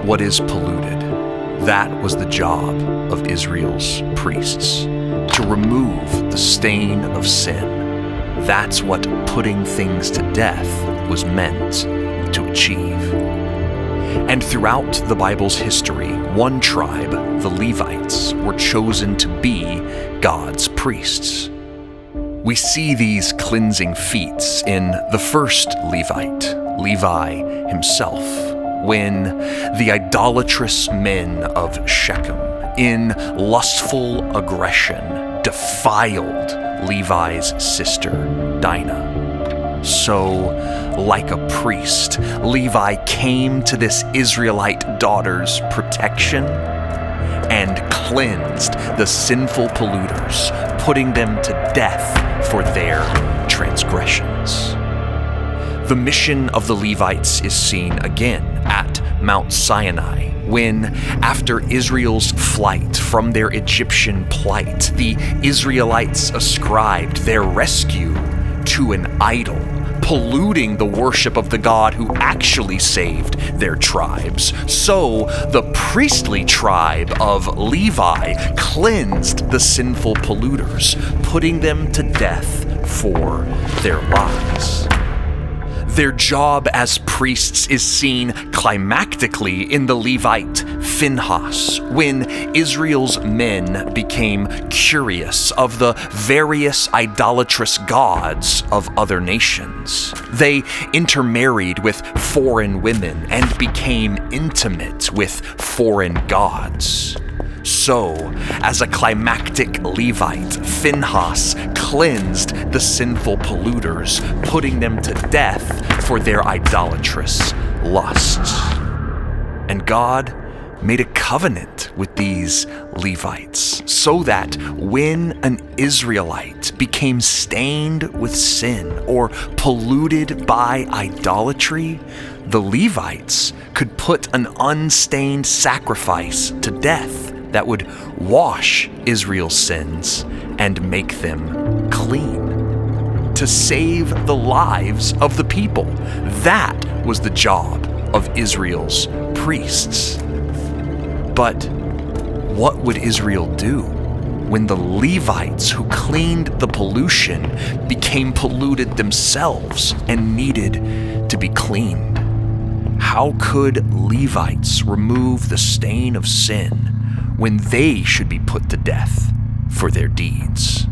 what is polluted. That was the job of Israel's priests, to remove the stain of sin. That's what putting things to death was meant to achieve. And throughout the Bible's history, one tribe, the Levites, were chosen to be God's priests. We see these cleansing feats in the first Levite, Levi himself, when the idolatrous men of Shechem, in lustful aggression, defiled Levi's sister, Dinah. So, like a priest, Levi came to this Israelite daughter's protection and cleansed the sinful polluters, putting them to death for their transgressions. The mission of the Levites is seen again at Mount Sinai, when, after Israel's flight from their Egyptian plight, the Israelites ascribed their rescue to an idol, polluting the worship of the God who actually saved their tribes. So the priestly tribe of Levi cleansed the sinful polluters, putting them to death for their lies. Their job as priests is seen climactically in the Levite Phinehas, when Israel's men became curious of the various idolatrous gods of other nations. They intermarried with foreign women and became intimate with foreign gods. So, as a climactic Levite, Phinehas cleansed the sinful polluters, putting them to death for their idolatrous lusts. And God made a covenant with these Levites so that when an Israelite became stained with sin or polluted by idolatry, the Levites could put an unstained sacrifice to death that would wash Israel's sins and make them clean. To save the lives of the people. That was the job of Israel's priests. But what would Israel do when the Levites who cleaned the pollution became polluted themselves and needed to be cleaned? How could Levites remove the stain of sin when they should be put to death for their deeds?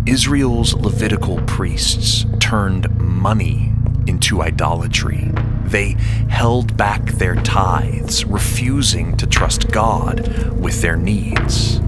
Israel's Levitical priests turned money into idolatry. They held back their tithes, refusing to trust God with their needs.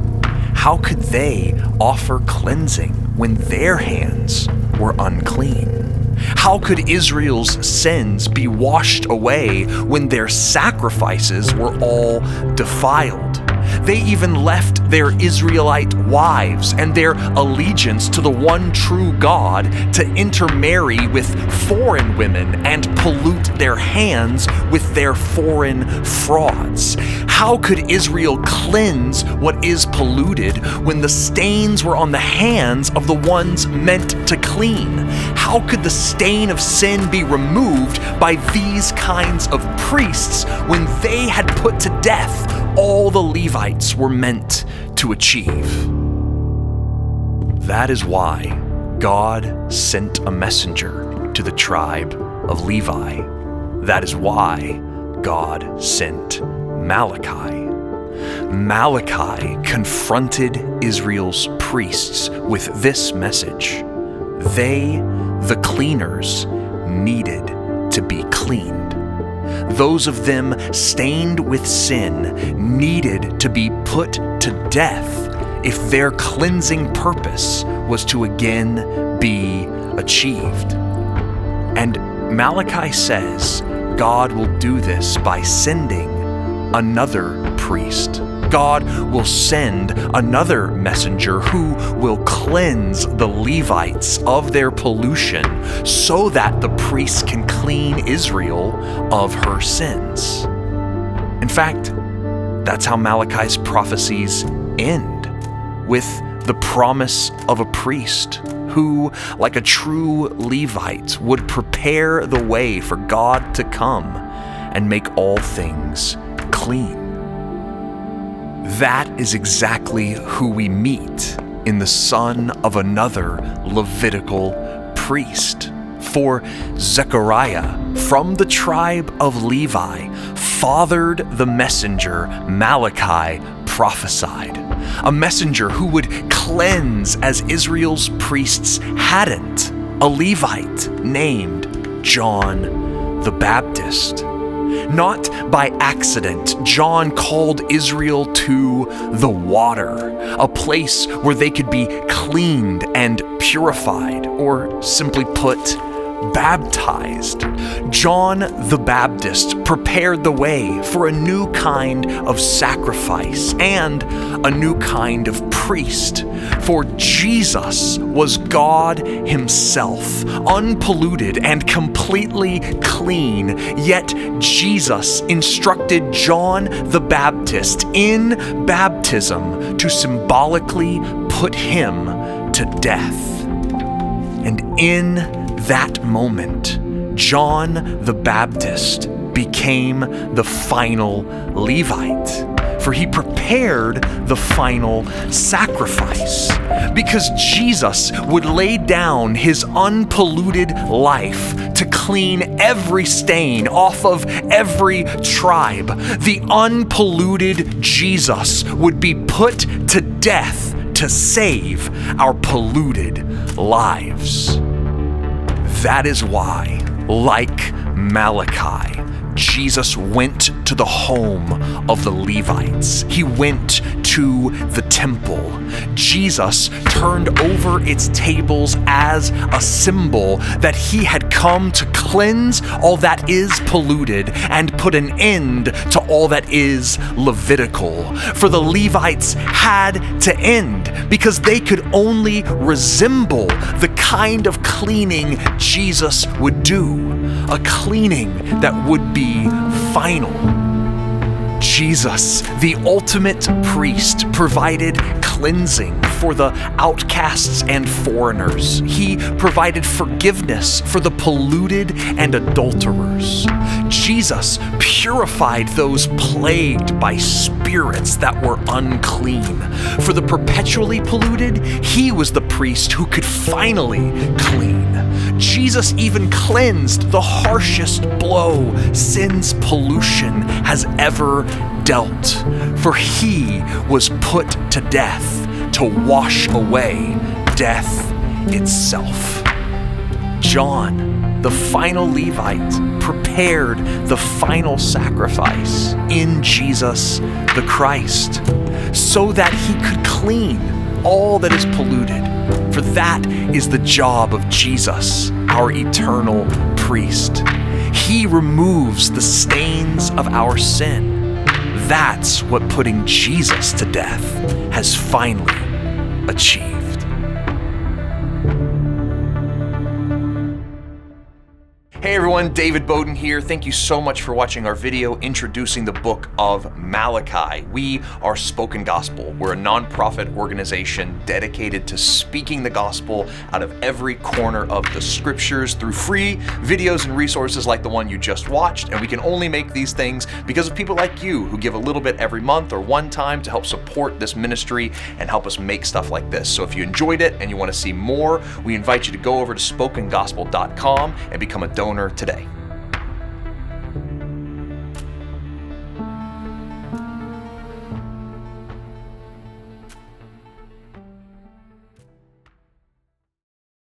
How could they offer cleansing when their hands were unclean? How could Israel's sins be washed away when their sacrifices were all defiled? They even left their Israelite wives and their allegiance to the one true God to intermarry with foreign women and pollute their hands with their foreign frauds. How could Israel cleanse what is polluted when the stains were on the hands of the ones meant to clean? How could the stain of sin be removed by these kinds of priests when they had put to death all the Levites were meant to achieve? That is why God sent a messenger to the tribe of Levi. That is why God sent Malachi. Malachi confronted Israel's priests with this message. They, the cleaners, needed to be cleaned. Those of them stained with sin needed to be put to death if their cleansing purpose was to again be achieved. And Malachi says God will do this by sending another priest. God will send another messenger who will cleanse the Levites of their pollution so that the priests can clean Israel of her sins. In fact, that's how Malachi's prophecies end, with the promise of a priest who, like a true Levite, would prepare the way for God to come and make all things clean. That is exactly who we meet in the son of another Levitical priest. For Zechariah, from the tribe of Levi, fathered the messenger Malachi prophesied, a messenger who would cleanse as Israel's priests hadn't, a Levite named John the Baptist. Not by accident, John called Israel to the water, a place where they could be cleaned and purified, or simply put, baptized. John the Baptist prepared the way for a new kind of sacrifice and a new kind of priest. For Jesus was God himself, unpolluted and completely clean. Yet Jesus instructed John the Baptist in baptism to symbolically put him to death. And in that moment, John the Baptist became the final Levite, for he prepared the final sacrifice. Because Jesus would lay down his unpolluted life to clean every stain off of every tribe, the unpolluted Jesus would be put to death to save our polluted lives. That is why, like Malachi, Jesus went to the home of the Levites. He went to the temple. Jesus turned over its tables as a symbol that he had come to cleanse all that is polluted and put an end to all that is Levitical. For the Levites had to end because they could only resemble the kind of cleaning Jesus would do, a cleaning that would be final. Jesus, the ultimate priest, provided cleansing for the outcasts and foreigners. He provided forgiveness for the polluted and adulterers. Jesus purified those plagued by spirits that were unclean. For the perpetually polluted, he was the priest who could finally clean. Jesus even cleansed the harshest blow sin's pollution has ever dealt, for he was put to death to wash away death itself. John, the final Levite, prepared the final sacrifice in Jesus the Christ, so that he could clean all that is polluted. For that is the job of Jesus, our eternal priest. He removes the stains of our sin. That's what putting Jesus to death has finally achieved. Hey everyone, David Bowden here. Thank you so much for watching our video introducing the book of Malachi. We are Spoken Gospel. We're a nonprofit organization dedicated to speaking the gospel out of every corner of the scriptures through free videos and resources like the one you just watched. And we can only make these things because of people like you who give a little bit every month or one time to help support this ministry and help us make stuff like this. So if you enjoyed it and you want to see more, we invite you to go over to spokengospel.com and become a donor today.